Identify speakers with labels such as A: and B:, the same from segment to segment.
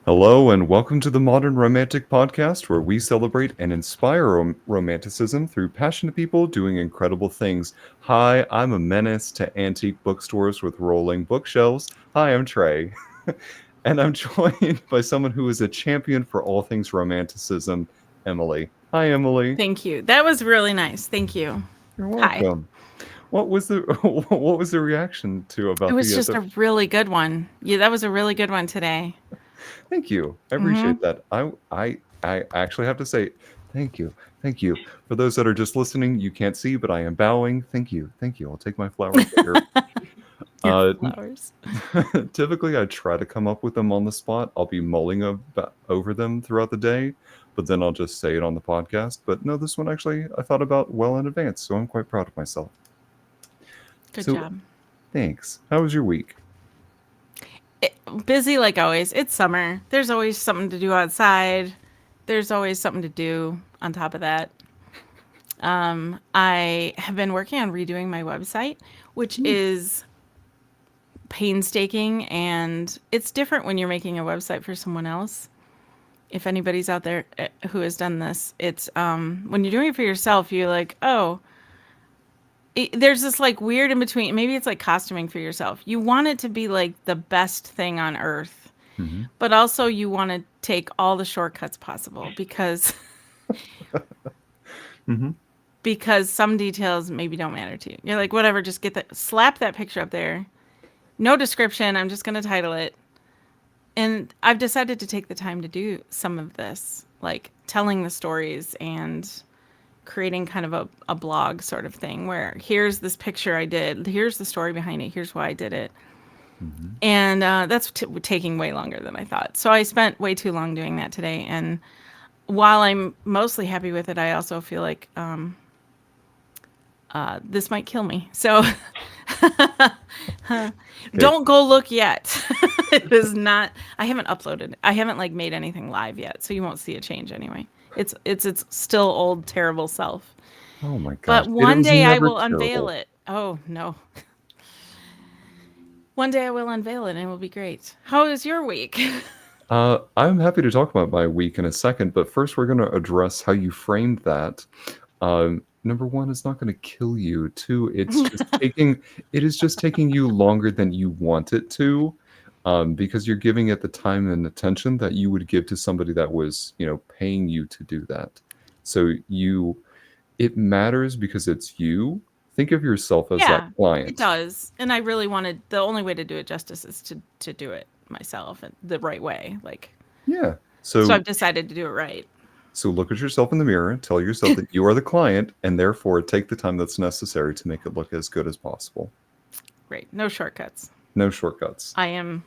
A: Hello, and welcome to the Modern Romantic Podcast, where we celebrate and inspire romanticism through passionate people doing incredible things. Hi, I'm a menace to antique bookstores with rolling bookshelves. Hi, I'm Trey. And I'm joined by someone who is a champion for all things romanticism, Emily. Hi, Emily.
B: Thank you. That was really nice. Thank you.
A: You're
B: Hi.
A: welcome. What was the what was the reaction to
B: It
A: about
B: was just
A: the
B: a really good one. Yeah, that was a really good one today.
A: Thank you. I
B: Hmm.
A: appreciate that. I actually have to say thank you. Thank you. For those that are just listening, you can't see, but I am bowing. Thank you. Thank you. I'll take my flowers later.
B: Your
A: Uh,
B: flowers.
A: typically, I try to come up with them on the spot. I'll be mulling over them throughout the day, but then I'll just say it on the podcast. But no, this one actually I thought about well in advance, so I'm quite proud of myself.
B: Good
A: So
B: job.
A: thanks. How was your week?
B: It, busy like always. It's summer. There's always something to do outside. There's always something to do on top of that. I have been working on redoing my website, which
A: Hmm.
B: is painstaking and it's different when you're making a website for someone else. If anybody's out there who has done this, it's when you're doing it for yourself, you're like, oh, there's this like weird in between. Maybe it's like costuming for yourself. You want it to be like the best thing on earth,
A: Mm-hmm.
B: but also you want to take all the shortcuts possible because
A: Mm-hmm.
B: because some details maybe don't matter to you. You're like, whatever, just get that, slap that picture up there. No description. I'm just gonna title it. And I've decided to take the time to do some of this, like telling the stories and creating kind of a blog sort of thing where here's this picture I did, here's the story behind it, here's why I did it.
A: Mm-hmm.
B: And that's taking way longer than I thought. So I spent way too long doing that today. And while I'm mostly happy with it, I also feel like this might kill me. So
A: Okay.
B: don't go look yet. It is not. I haven't uploaded. I haven't like made anything live yet, so you won't see a change anyway. It's still old terrible self.
A: Oh my gosh.
B: But
A: It
B: one
A: was
B: day I
A: never
B: will unveil
A: terrible.
B: it. Oh no. One day I will unveil it and it will be great. How is your week?
A: I'm happy to talk about my week in a second, but first we're going to address how you framed that. Number one, it's not going to kill you. Two, it is just taking you longer than you want it to, because you're giving it the time and attention that you would give to somebody that was, paying you to do that. So it matters because it's you. Think of yourself as that
B: Yeah, it
A: client.
B: does. And I really wanted the only way to do it justice is to do it myself and the right way. Like
A: Yeah.
B: so
A: So
B: I've decided to do it right.
A: So look at yourself in the mirror, tell yourself that you are the client, and therefore take the time that's necessary to make it look as good as possible.
B: Great. No shortcuts.
A: No shortcuts.
B: I am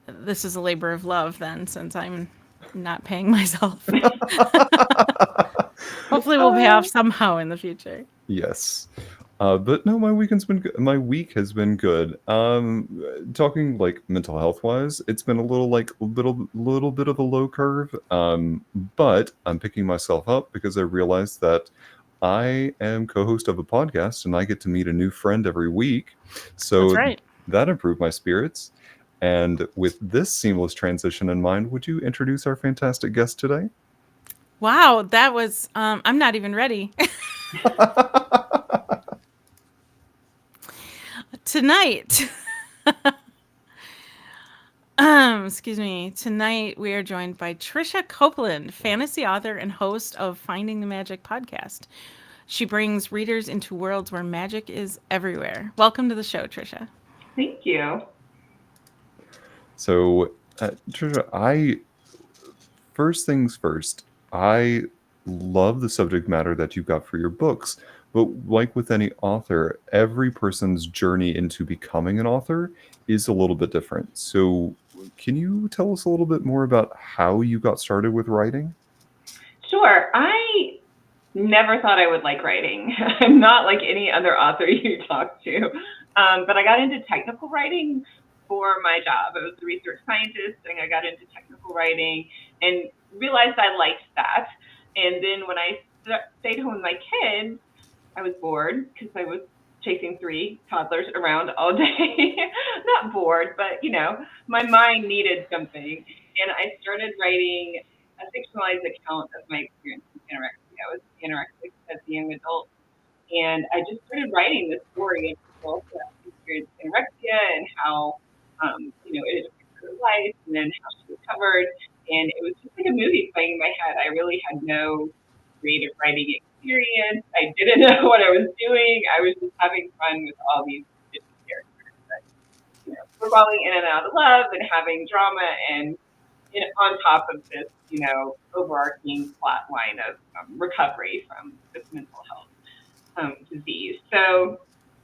B: this is a labor of love then since I'm not paying myself. Hopefully we'll pay off somehow in the future.
A: Yes. But no, my weekend's been good. My week has been good. Talking like mental health wise, it's been a little bit of a low curve. But I'm picking myself up because I realized that I am co-host of a podcast and I get to meet a new friend every week.
B: That's
A: So
B: right.
A: that improved my spirits. And with this seamless transition in mind, would you introduce our fantastic guest today?
B: Wow, that was I'm not even ready. Tonight. Excuse me. Tonight we are joined by Tricia Copeland, fantasy author and host of Finding the Magic podcast. She brings readers into worlds where magic is everywhere. Welcome to the show, Tricia.
C: Thank you.
A: So, Trisha, first things first, I love the subject matter that you've got for your books. But like with any author, every person's journey into becoming an author is a little bit different. So, can you tell us a little bit more about how you got started with writing?
C: Sure. I never thought I would like writing. I'm not like any other author you talk to. But I got into technical writing for my job. I was a research scientist and I got into technical writing and realized I liked that. And then when I stayed home with my kids, I was bored because I was chasing three toddlers around all day. Not bored, but my mind needed something. and I started writing a fictionalized account of my experience with anorexia. I was anorexic as a young adult, and I just started writing this story of people who experienced anorexia and how, it affected her life, and then how she recovered. And it was just like a movie playing in my head. I really had no creative writing experience. I didn't know what I was doing. I was just having fun with all these different characters that, were falling in and out of love and having drama, and on top of this, overarching plot line of recovery from this mental health disease. So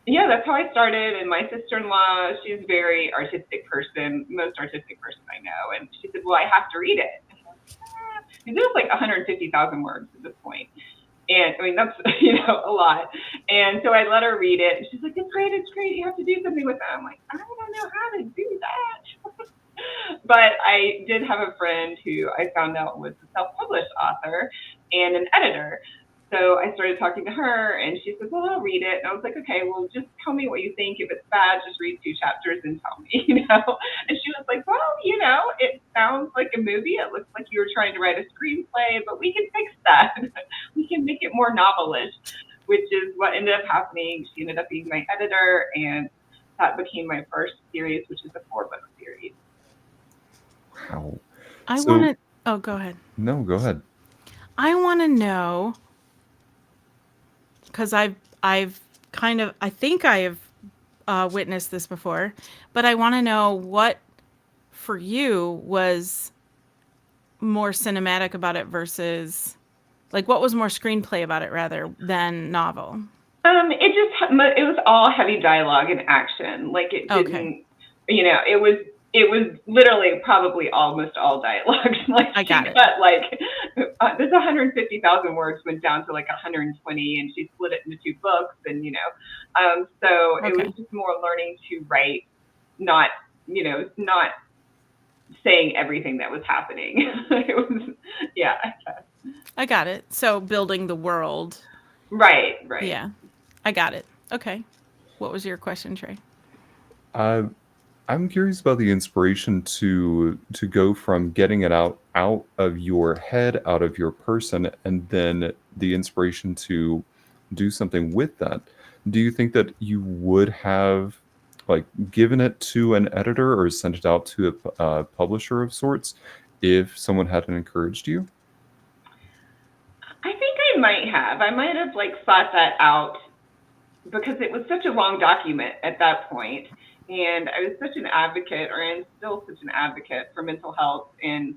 C: yeah, that's how I started. And my sister-in-law, she's a very artistic person, most artistic person I know. And she said, well, I have to read it. And I was like, it was like 150,000 words at this point. And I mean, that's, a lot. And so I let her read it. And she's like, it's great. You have to do something with that. I'm like, I don't know how to do that. But I did have a friend who I found out was a self-published author and an editor. So I started talking to her, and she said, well, I'll read it. And I was like, okay, well, just tell me what you think. If it's bad, just read 2 chapters and tell me, And she was like, well, it sounds like a movie. It looks like you were trying to write a screenplay, but we can fix that. We can make it more novelish, which is what ended up happening. She ended up being my editor, and that became my first series, which is a 4-book series.
A: Wow.
B: I want to. Oh, go ahead.
A: No, go ahead.
B: I want to know, because I think I have witnessed this before, but I want to know what for you was more cinematic about it versus, like, what was more screenplay about it rather than novel?
C: It was all heavy dialogue and action. Like, it didn't,
B: Okay.
C: It was literally probably almost all dialogue. Like,
B: I got it.
C: But this 150,000 words went down to like 120, and she split it into 2 books, and so it was just more learning to write, not saying everything that was happening. It was, yeah.
B: I got it. So building the world.
C: Right.
B: Yeah, I got it. Okay. What was your question, Trey?
A: I'm curious about the inspiration to go from getting it out of your head, out of your person, and then the inspiration to do something with that. Do you think that you would have given it to an editor or sent it out to a publisher of sorts if someone hadn't encouraged you?
C: I think I might have. I might have thought that out, because it was such a long document at that point. And I was such an advocate, or am still such an advocate for mental health, and,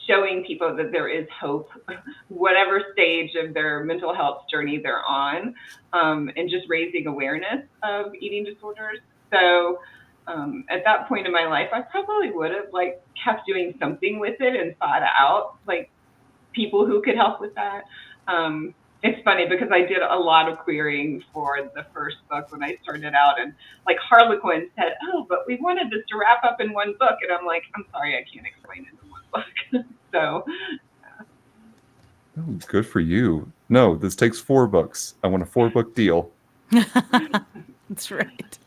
C: showing people that there is hope, whatever stage of their mental health journey they're on, and just raising awareness of eating disorders. So at that point in my life, I probably would have kept doing something with it and thought out people who could help with that. It's funny because I did a lot of querying for the first book when I started out, and Harlequin said, oh, but we wanted this to wrap up in 1 book. And I'm like, I'm sorry, I can't explain it in 1 book. So.
A: Oh, good for you. No, this takes 4 books. I want a 4-book deal.
B: That's right.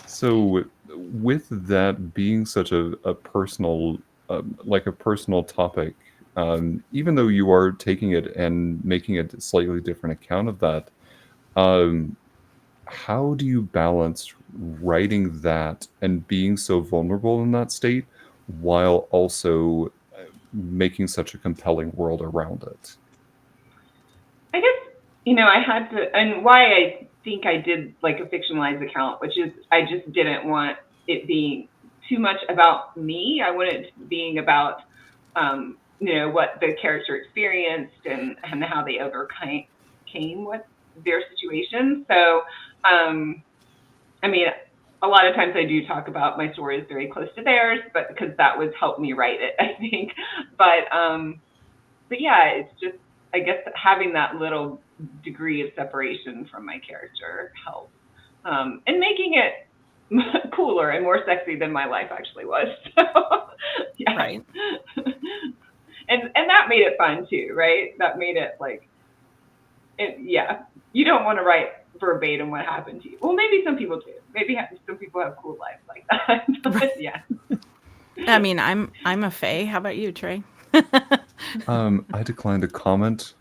A: So with that being such a personal, a personal topic, even though you are taking it and making a slightly different account of that, how do you balance writing that and being so vulnerable in that state while also making such a compelling world around it?
C: I guess, I had to, and why I think I did a fictionalized account, which is I just didn't want it being too much about me. I wanted it being about, what the character experienced and how they overcame with their situation. So, I mean, a lot of times I do talk about my stories very close to theirs, but because that was helped me write it, I think. But yeah, it's just, I guess, having that little degree of separation from my character helps, and making it cooler and more sexy than my life actually was. So, yeah.
B: Right.
C: And that made it fun too, right? That made it yeah. You don't want to write verbatim what happened to you. Well, maybe some people do. Maybe some people have cool lives like that. But yeah.
B: I mean, I'm a fae. How about you, Trey?
A: I declined to comment.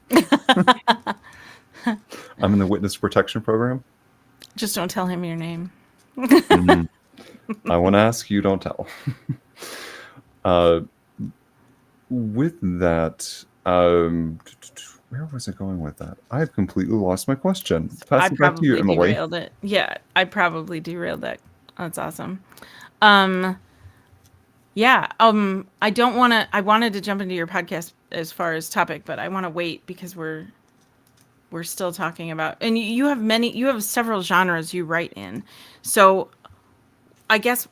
A: I'm in the witness protection program.
B: Just don't tell him your name.
A: Mhm. I want to ask, you don't tell. uh, with that, where was I going with that? I have completely lost my question. Pass
B: I
A: it back to you,
B: probably
A: Emily.
B: derailed it. Yeah, I probably derailed that. That's awesome. Um, yeah. I don't want to. I wanted to jump into your podcast as far as topic, but I want to wait because we're still talking about, and you have many. You have several genres you write in, so I guess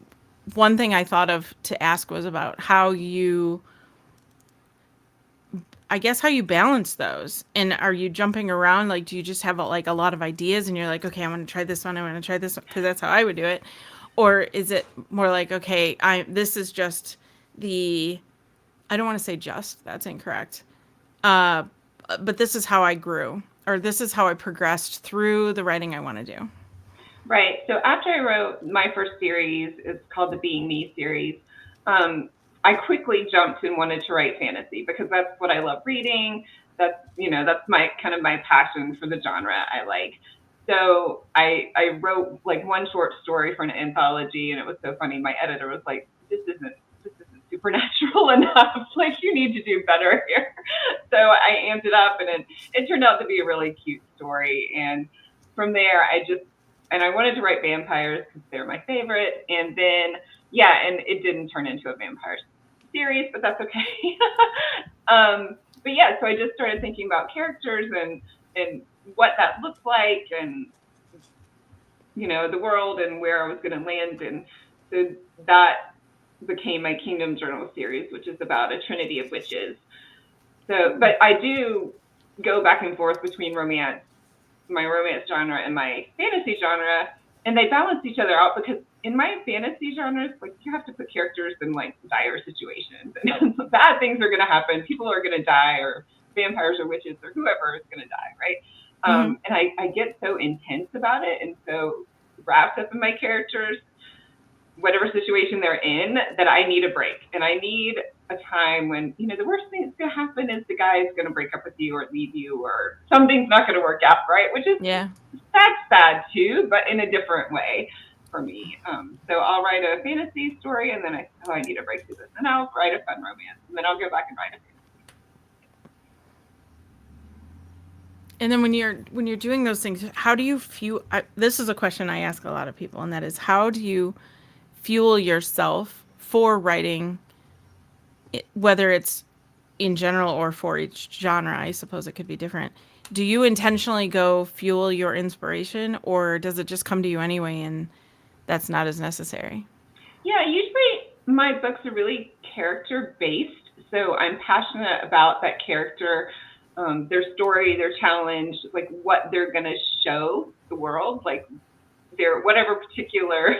B: one thing I thought of to ask was about how you, I guess, how you balance those. And are you jumping around? Like, do you just have like a lot of ideas and you're like, okay, I want to try this one. I want to try this one, because that's how I would do it. Or is it more like, okay, this is just the, I don't want to say just, that's incorrect. Uh, but this is how I grew, or this is how I progressed through the writing I want to do.
C: Right. So after I wrote my first series, it's called the Being Me series. I quickly jumped and wanted to write fantasy because that's what I love reading. That's my kind of my passion for the genre I like. So I wrote like one short story for an anthology, and it was so funny. My editor was like, "This isn't supernatural enough. Like, you need to do better here." So I amped it up, and it turned out to be a really cute story. And from there, I wanted to write vampires because they're my favorite. And then, yeah, and it didn't turn into a vampire series, but that's okay. But yeah, so I just started thinking about characters and what that looked like, and the world and where I was going to land. And so that became my Kingdom Journal series, which is about a trinity of witches. So, but I do go back and forth between my romance genre and my fantasy genre, and they balance each other out because in my fantasy genres, like, you have to put characters in like dire situations, and bad things are going to happen. People are going to die, or vampires or witches or whoever is going to die, right? And I get so intense about it and so wrapped up in my characters, whatever situation they're in, that I need a break. And I need a time when, the worst thing that's going to happen is the guy is going to break up with you or leave you, or something's not going to work out, right? Which is, that's sad too, but in a different way for me. So I'll write a fantasy story, and then I need a break to this, and I'll write a fun romance, and then I'll go back and write a fantasy.
B: And then when you're doing those things, how do you fuel? This is a question I ask a lot of people, and that is, how do you fuel yourself for writing, whether it's in general or for each genre? I suppose it could be different. Do you intentionally go fuel your inspiration, or does it just come to you anyway and that's not as necessary?
C: Yeah, usually my books are really character based. So I'm passionate about that character, their story, their challenge, like what they're going to show the world, like their whatever particular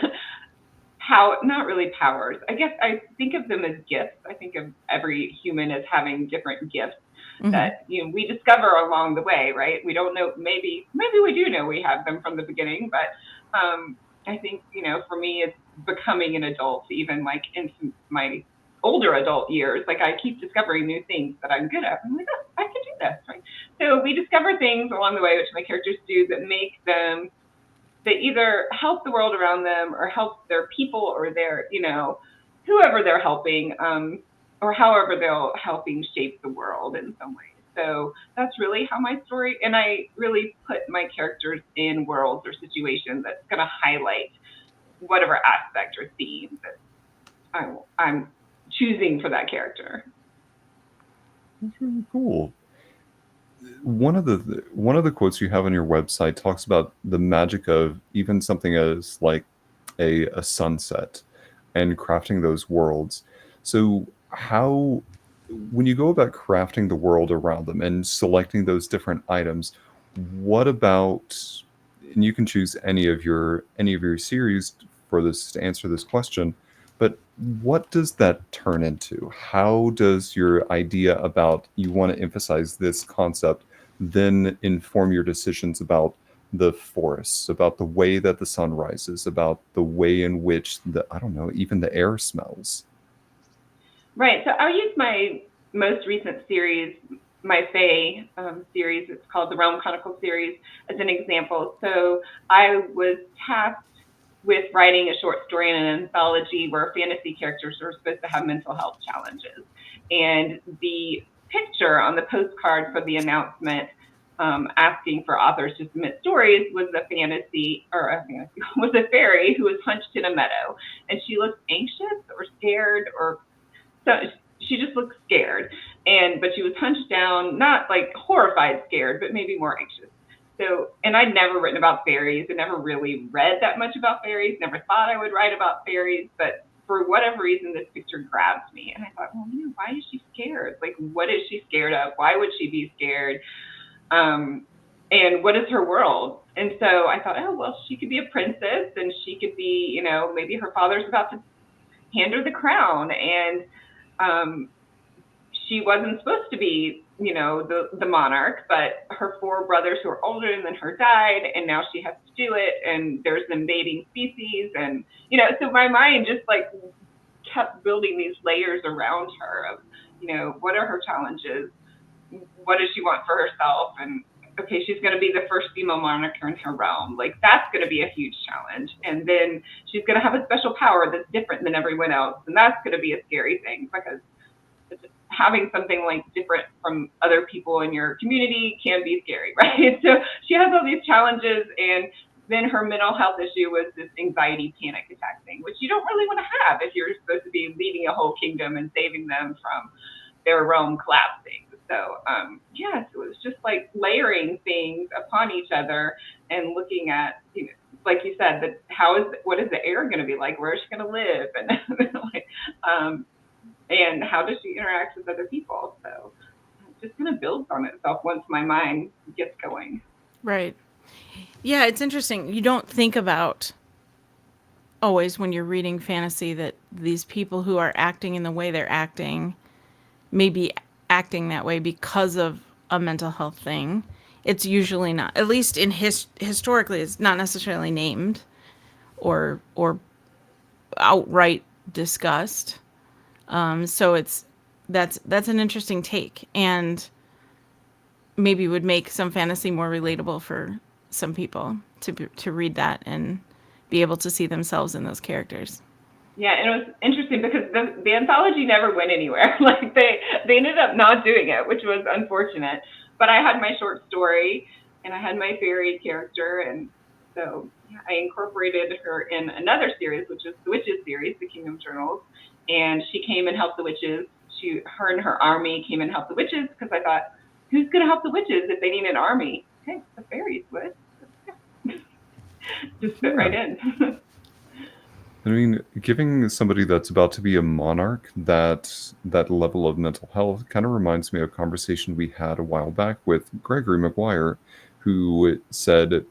C: not really powers. I guess I think of them as gifts. I think of every human as having different gifts that we discover along the way, right? We don't know, maybe we do know we have them from the beginning, but I think, for me, it's becoming an adult, even like in my older adult years. Like, I keep discovering new things that I'm good at. I'm like, oh, I can do this, right? So we discover things along the way, which my characters do, that make them, that either help the world around them or help their people or their, whoever they're helping, or however they're helping shape the world in some way. So that's really how my story, and I really put my characters in worlds or situations that's going to highlight whatever aspect or theme that I'm choosing for that character.
A: That's really cool. One of the quotes you have on your website talks about the magic of even something as like a sunset and crafting those worlds. So when you go about crafting the world around them and selecting those different items, what about, and you can choose any of your series for this to answer this question, but what does that turn into? How does your idea about, you want to emphasize this concept, then inform your decisions about the forests, about the way that the sun rises, about the way in which I don't know, even the air smells?
C: Right. So I'll use my most recent series, my Fae series. It's called the Realm Chronicle series as an example. So I was tasked with writing a short story in an anthology where fantasy characters were supposed to have mental health challenges. And the picture on the postcard for the announcement asking for authors to submit stories was a was a fairy who was hunched in a meadow, and she looked anxious or scared, or so she just looked scared, but she was hunched down, not like horrified scared, but maybe more anxious. So, and I'd never written about fairies. I never really read that much about fairies. Never thought I would write about fairies, but for whatever reason, this picture grabbed me, and I thought, well, why is she scared? Like, what is she scared of? Why would she be scared? And what is her world? And so I thought, oh, well, she could be a princess, and she could be, maybe her father's about to hand her the crown, and she wasn't supposed to be, the monarch, but her 4 brothers who are older than her died, and now she has to do it, and there's invading species, and, so my mind just like kept building these layers around her of, what are her challenges? What does she want for herself? And okay, she's going to be the first female monarch in her realm. Like, that's going to be a huge challenge. And then she's going to have a special power that's different than everyone else. And that's going to be a scary thing, because having something like different from other people in your community can be scary, right? So she has all these challenges, and then her mental health issue was this anxiety panic attack thing, which you don't really want to have if you're supposed to be leading a whole kingdom and saving them from their realm collapsing. So yes, it was just like layering things upon each other and looking at, like you said, what is the air going to be like? Where is she going to live? And and how does she interact with other people? So it just kind of builds on itself once my mind gets going.
B: Right. Yeah, it's interesting. You don't think about always when you're reading fantasy that these people who are acting in the way they're acting may be acting that way because of a mental health thing. It's usually not. At least in historically, it's not necessarily named or outright discussed. So that's an interesting take, and maybe would make some fantasy more relatable for some people to read that and be able to see themselves in those characters.
C: Yeah, and it was interesting because the anthology never went anywhere. Like they ended up not doing it, which was unfortunate. But I had my short story, and I had my fairy character, and so I incorporated her in another series, which is the Witches series, the Kingdom Journals, and she came and helped the witches. Her and her army came and helped the witches, because I thought, who's going to help the witches if they need an army? Okay, the fairies would. Just fit right in.
A: I mean, giving somebody that's about to be a monarch that level of mental health kind of reminds me of a conversation we had a while back with Gregory Maguire, who said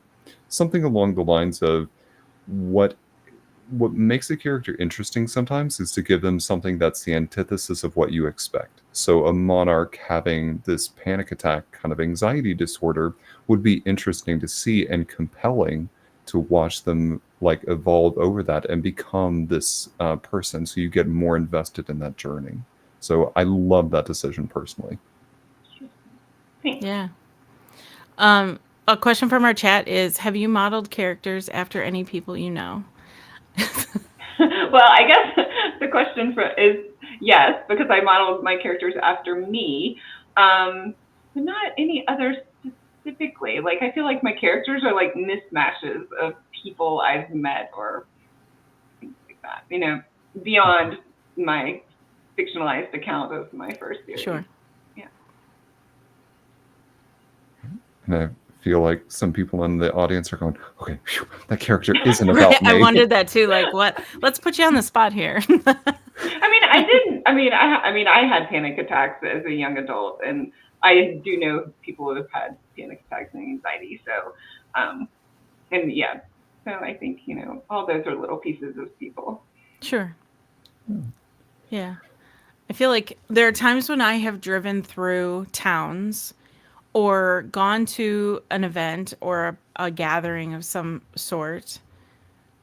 A: something along the lines of what makes a character interesting sometimes is to give them something that's the antithesis of what you expect. So a monarch having this panic attack kind of anxiety disorder would be interesting to see and compelling to watch them like evolve over that and become this person, so you get more invested in that journey. So I love that decision personally.
B: Yeah. A question from our chat is, have you modeled characters after any people you know?
C: Well, I guess the question is yes, because I modeled my characters after me, but not any others specifically. Like, I feel like my characters are like mismatches of people I've met or things like that, beyond my fictionalized account of my first series.
B: Sure.
C: Yeah.
A: And I feel like some people in the audience are going, okay, phew, that character isn't about me.
B: I wondered that too. Like, what? Let's put you on the spot here.
C: I had panic attacks as a young adult, and I do know people who have had panic attacks and anxiety. So, so I think, all those are little pieces of people.
B: Sure. Yeah. I feel like there are times when I have driven through towns or gone to an event or a gathering of some sort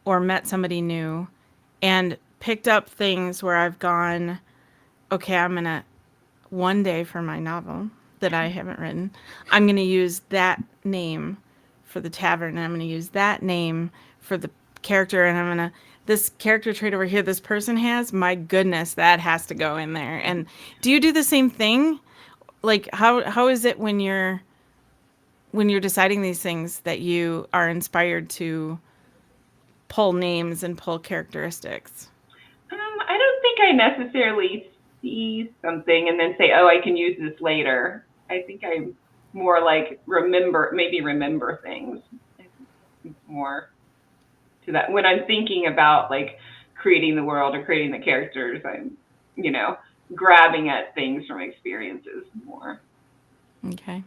B: or met somebody new and picked up things where I've gone, okay, one day for my novel that I haven't written, I'm going to use that name for the tavern, and I'm going to use that name for the character, and this character trait over here this person has, my goodness, that has to go in there. And do you do the same thing? Like, how is it when you're deciding these things that you are inspired to pull names and pull characteristics?
C: I don't think I necessarily see something and then say, oh, I can use this later. I think I more like remember things. I think more to that. When I'm thinking about like creating the world or creating the characters, I'm, grabbing at things from experiences more.
B: Okay.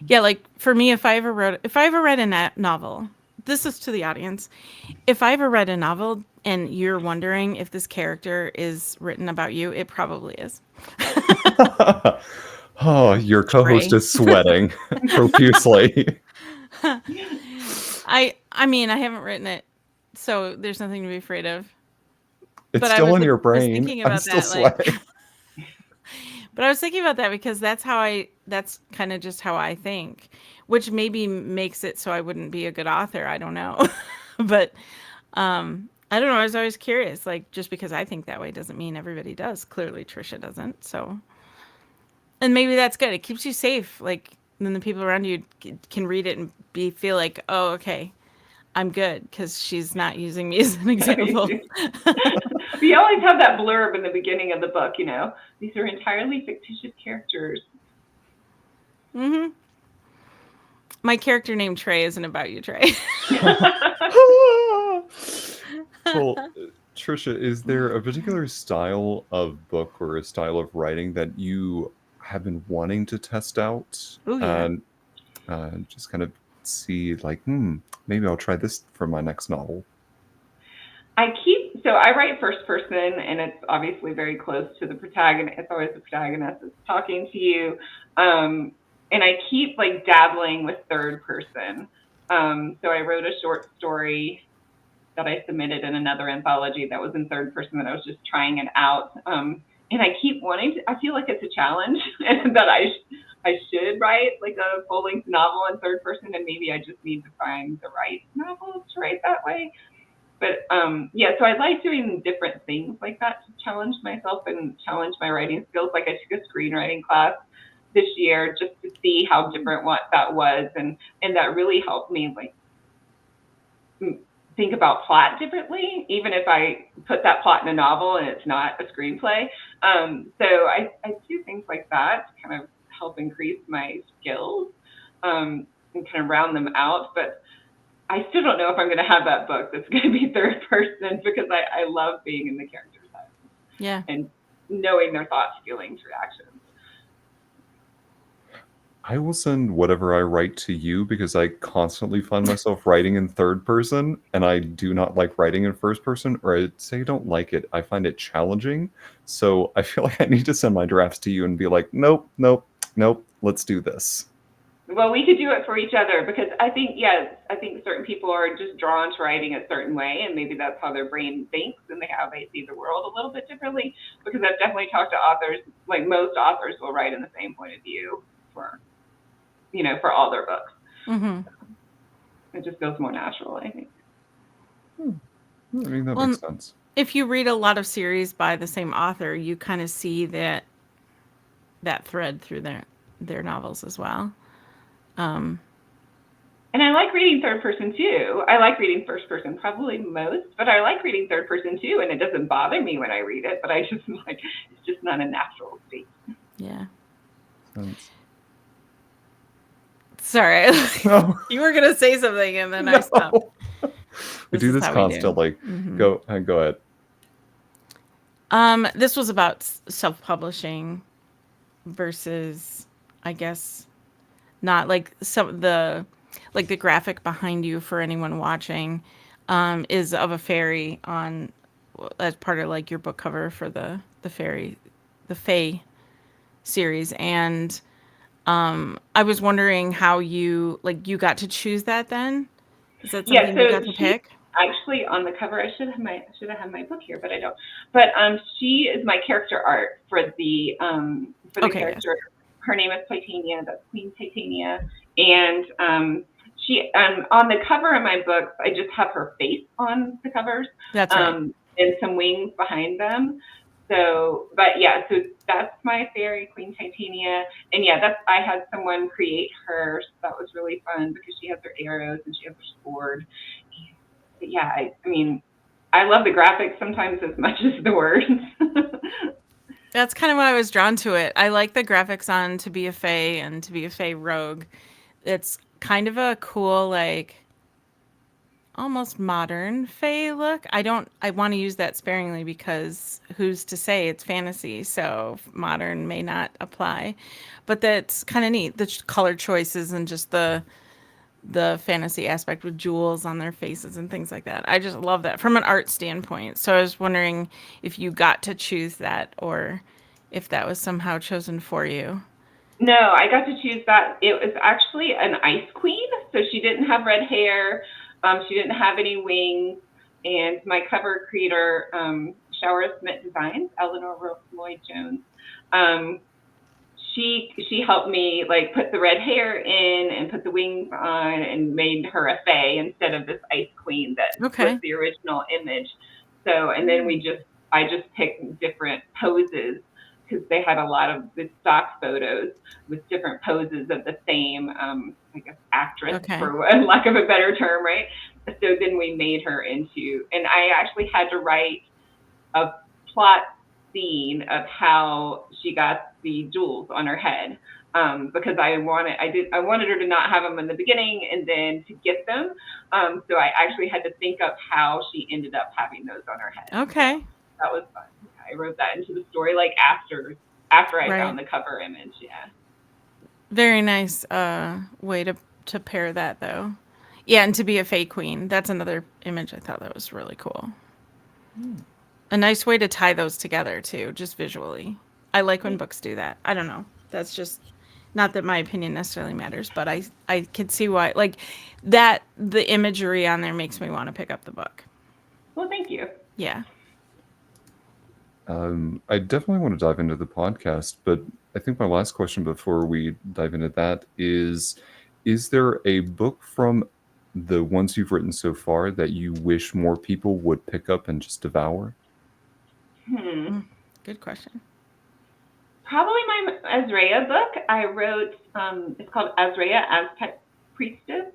B: Yeah, like for me, if I ever read a novel, this is to the audience. If I ever read a novel and you're wondering if this character is written about you, it probably is.
A: Oh, your co-host
B: Trey.
A: is sweating profusely.
B: I mean, I haven't written it, so there's nothing to be afraid of.
A: It's
B: But
A: still in your
B: was
A: brain.
B: thinking
A: I'm
B: about
A: still
B: that, like,
A: sweating.
B: but I was thinking about that because that's kind of just how I think, which maybe makes it so I wouldn't be a good author. I don't know. But I don't know. I was always curious. Like, just because I think that way doesn't mean everybody does. Clearly, Tricia doesn't. So, and maybe that's good. It keeps you safe. Like, then the people around you can read it and feel like, oh, okay, I'm good because she's not using me as an example.
C: We always have that blurb in the beginning of the book. These are entirely fictitious characters.
B: Mm-hmm. My character named Trey isn't about you, Trey.
A: Well, Tricia, is there a particular style of book or a style of writing that you have been wanting to test out?
B: Oh, yeah.
A: And just kind of see, like, maybe I'll try this for my next novel.
C: So I write first person, and it's obviously very close to the protagonist. It's always the protagonist that's talking to you. And I keep like dabbling with third person. So I wrote a short story that I submitted in another anthology that was in third person that I was just trying it out. And I keep I feel like it's a challenge and that I should write like a full length novel in third person, and maybe I just need to find the right novels to write that way. But so I like doing different things like that to challenge myself and challenge my writing skills. Like I took a screenwriting class this year just to see how different what that was, and that really helped me like think about plot differently, even if I put that plot in a novel and it's not a screenplay. So I do things like that to kind of help increase my skills and kind of round them out. But I still don't know if I'm going to have that book that's going to be third person, because I love being in the character's head.
B: Yeah.
C: And knowing their thoughts, feelings, reactions.
A: I will send whatever I write to you because I constantly find myself writing in third person, and I do not like writing in first person, or I'd say I don't like it. I find it challenging. So I feel like I need to send my drafts to you and be like, nope, let's do this.
C: Well, we could do it for each other, because I think certain people are just drawn to writing a certain way, and maybe that's how their brain thinks and how they see the world a little bit differently. Because I've definitely talked to authors, like most authors will write in the same point of view for all their books.
B: Mm-hmm.
C: It just feels more natural, I think.
A: I mean, that makes sense.
B: If you read a lot of series by the same author, you kind of see that thread through their novels as well.
C: And I like reading third person too. I like reading first person probably most, but I like reading third person too, and it doesn't bother me when I read it, but I just like, it's just not a natural state.
B: Yeah.
A: Sense.
B: Sorry. No. You were going to say something and then I stopped.
A: We do this constantly. Mm-hmm. Go ahead.
B: This was about self-publishing versus, I guess, not like the graphic behind you for anyone watching is of a fairy as part of like your book cover for the Fae series. And I was wondering how you got to choose that then? Is that something you got to pick?
C: actually on the cover. I should have had my book here, but I don't. But she is my character art for the
B: Okay, yes.
C: character. Her name is Titania. That's Queen Titania, and she on the cover of my books, I just have her face on the covers,
B: That's right.
C: and some wings behind them. So, but yeah, so that's my fairy, Queen Titania, and yeah, I had someone create her. So that was really fun because she has her arrows and she has her sword. But yeah, I mean, I love the graphics sometimes as much as the words.
B: That's kind of why I was drawn to it. I like the graphics on To Be a Fae and To Be a Fae Rogue. It's kind of a cool, like, almost modern Fae look. I want to use that sparingly because who's to say it's fantasy, so modern may not apply. But that's kind of neat. The color choices and just the fantasy aspect with jewels on their faces and things like that. I just love that from an art standpoint. So I was wondering if you got to choose that or if that was somehow chosen for you.
C: No, I got to choose that. It was actually an ice queen, so she didn't have red hair. She didn't have any wings. And my cover creator, Shower of Smith Designs, Eleanor Lloyd Jones, she helped me like put the red hair in and put the wings on and made her a fae instead of this ice queen that was the original image. So, and then I just picked different poses because they had a lot of the stock photos with different poses of the same, I guess, actress, for lack of a better term, right? So then we made her into, and I actually had to write a plot scene of how she got the jewels on her head, because I wanted her to not have them in the beginning and then to get them. So I actually had to think of how she ended up having those on her head.
B: Okay.
C: So that was fun. I wrote that into the story like after I found the cover image. Yeah.
B: Very nice way to pair that though. Yeah, and To Be a Fae Queen. That's another image I thought that was really cool. A nice way to tie those together too, just visually. I like when books do that. I don't know. That's just not that my opinion necessarily matters, but I could see why, like, that the imagery on there makes me want to pick up the book.
C: Well, thank you.
B: Yeah.
A: I definitely want to dive into the podcast, but I think my last question before we dive into that is there a book from the ones you've written so far that you wish more people would pick up and just devour?
B: Good question.
C: Probably my Azrea book. I wrote, it's called Azrea, Aztec Priestess.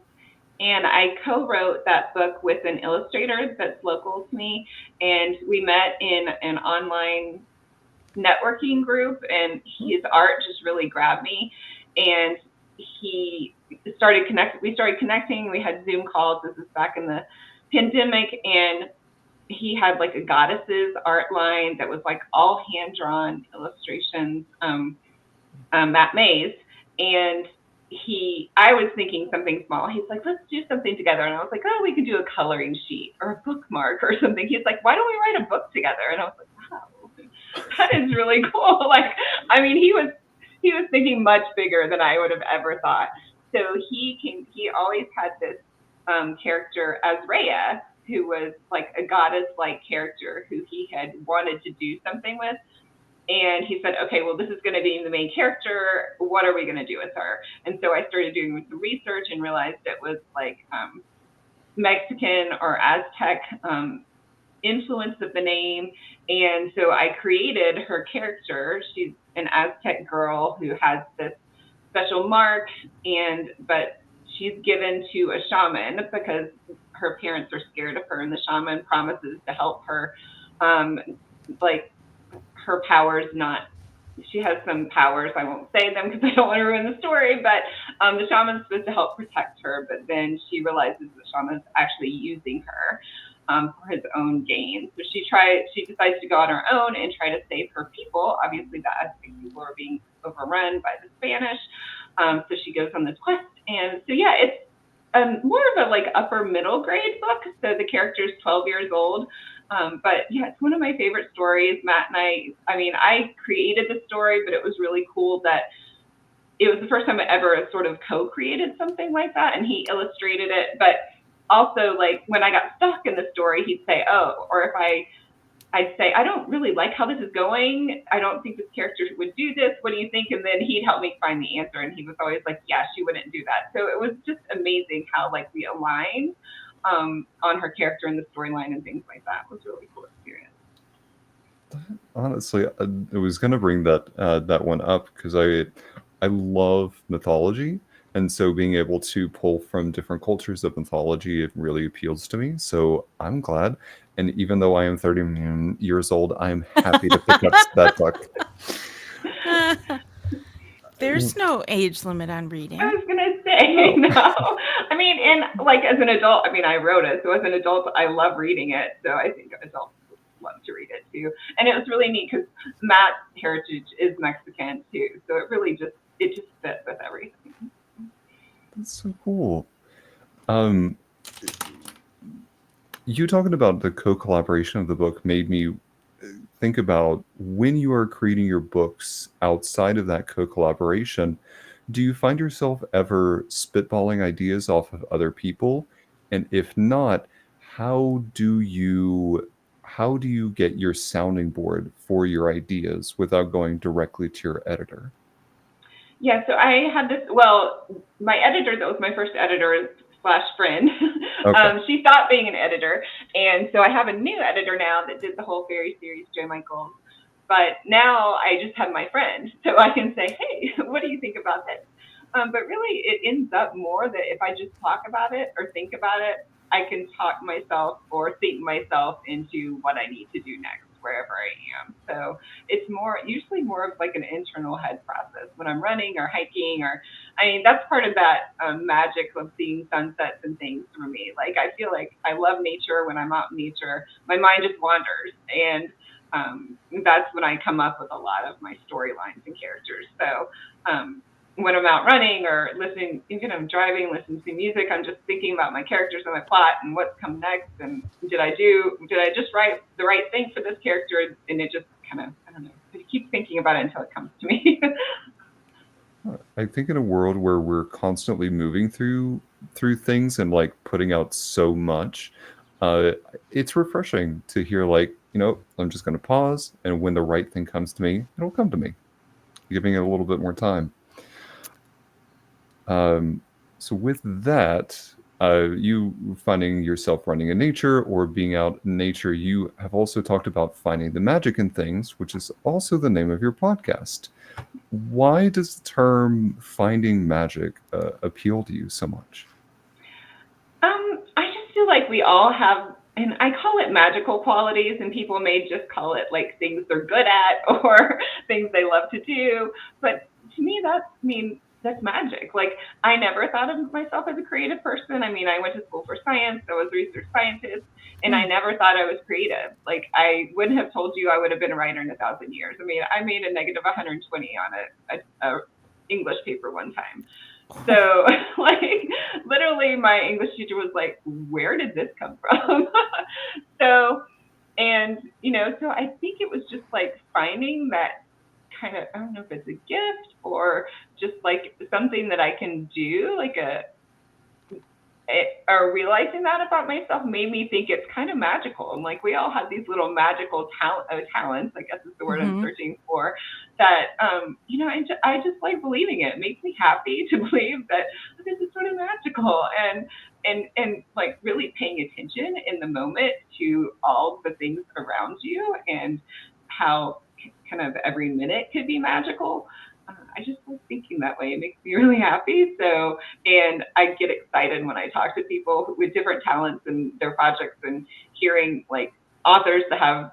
C: And I co-wrote that book with an illustrator that's local to me. And we met in an online networking group, and his art just really grabbed me. And we started connecting. We had Zoom calls. This is back in the pandemic. And he had like a goddesses art line that was like all hand-drawn illustrations, Matt Mays. And I was thinking something small. He's like, let's do something together. And I was like, oh, we could do a coloring sheet or a bookmark or something. He's like, why don't we write a book together? And I was like, wow, that is really cool. Like, I mean, he was thinking much bigger than I would have ever thought. So he always had this character, Azrea, who was like a goddess-like character who he had wanted to do something with. And he said, okay, well, this is going to be the main character. What are we going to do with her? And so I started doing some research and realized it was like Mexican or Aztec influence of the name. And so I created her character. She's an Aztec girl who has this special mark, but she's given to a shaman because her parents are scared of her, and the shaman promises to help her, like, her powers she has some powers. I won't say them because I don't want to ruin the story, but the shaman's supposed to help protect her, but then she realizes the shaman's actually using her for his own gain. So she decides to go on her own and try to save her people. Obviously the Aztec people are being overrun by the Spanish. So she goes on this quest. And so, yeah, it's more of a like upper middle grade book. So the character's 12 years old. But yeah, it's one of my favorite stories. Matt and I created the story, but it was really cool that it was the first time I ever sort of co-created something like that, and he illustrated it. But also, like, when I got stuck in the story, he'd say, oh, or if I'd say, I don't really like how this is going. I don't think this character would do this. What do you think? And then he'd help me find the answer. And he was always like, yeah, she wouldn't do that. So it was just amazing how, like, we aligned on her character and the storyline and things like that. It was a really cool experience.
A: Honestly, I was gonna bring that one up because I love mythology, and so being able to pull from different cultures of mythology, it really appeals to me. So I'm glad, and even though I am 30 years old, I am happy to pick up that book.
B: There's no age limit on reading.
C: I was gonna say no. I mean, and like as an adult, I mean, I wrote it, so as an adult, I love reading it. So I think adults would love to read it too. And it was really neat because Matt's heritage is Mexican too, so it really just fits with everything.
A: That's so cool. You talking about the co-collaboration of the book made me think about when you are creating your books outside of that co-collaboration, do you find yourself ever spitballing ideas off of other people? And if not, how do you get your sounding board for your ideas without going directly to your editor?
C: Yeah, so I had this, well, my editor, that was my first editor / friend,
A: Okay.
C: she stopped being an editor. And so I have a new editor now that did the whole fairy series, Joe Michaels. But now I just have my friend, so I can say, hey, what do you think about this? But really, it ends up more that if I just talk about it or think about it, I can talk myself or think myself into what I need to do next, wherever I am. So it's usually more of like an internal head process when I'm running or hiking, or, I mean, that's part of that magic of seeing sunsets and things for me. Like, I feel like I love nature. When I'm out in nature, my mind just wanders. And that's when I come up with a lot of my storylines and characters. So when I'm out running or listening, even I'm driving, listening to music, I'm just thinking about my characters and my plot and what's come next. And did I just write the right thing for this character? And it just kind of, I don't know, I keep thinking about it until it comes to me.
A: I think in a world where we're constantly moving through things and like putting out so much, it's refreshing to hear like, I'm just going to pause, and when the right thing comes to me, it'll come to me, giving it a little bit more time. So with that, you finding yourself running in nature or being out in nature, you have also talked about finding the magic in things, which is also the name of your podcast. Why does the term finding magic appeal to you so much?
C: I just feel like we all have, and I call it magical qualities, and people may just call it like things they're good at or things they love to do. But to me, that's magic. Like, I never thought of myself as a creative person. I mean, I went to school for science. I was a research scientist, and I never thought I was creative. Like, I wouldn't have told you I would have been a writer in 1,000 years. I mean, I made a negative 120 on a English paper one time. So, like, literally, my English teacher was like, where did this come from? So, and, so I think it was just like finding that kind of, I don't know if it's a gift or just like something that I can do, like or realizing that about myself made me think it's kind of magical. And like, we all have these little magical talents, I guess is the word I'm searching for, that, I just like believing it. It makes me happy to believe that this is sort of magical, and like really paying attention in the moment to all the things around you and how kind of every minute could be magical. I just like thinking that way. It makes me really happy. So, and I get excited when I talk to people with different talents and their projects, and hearing like authors that have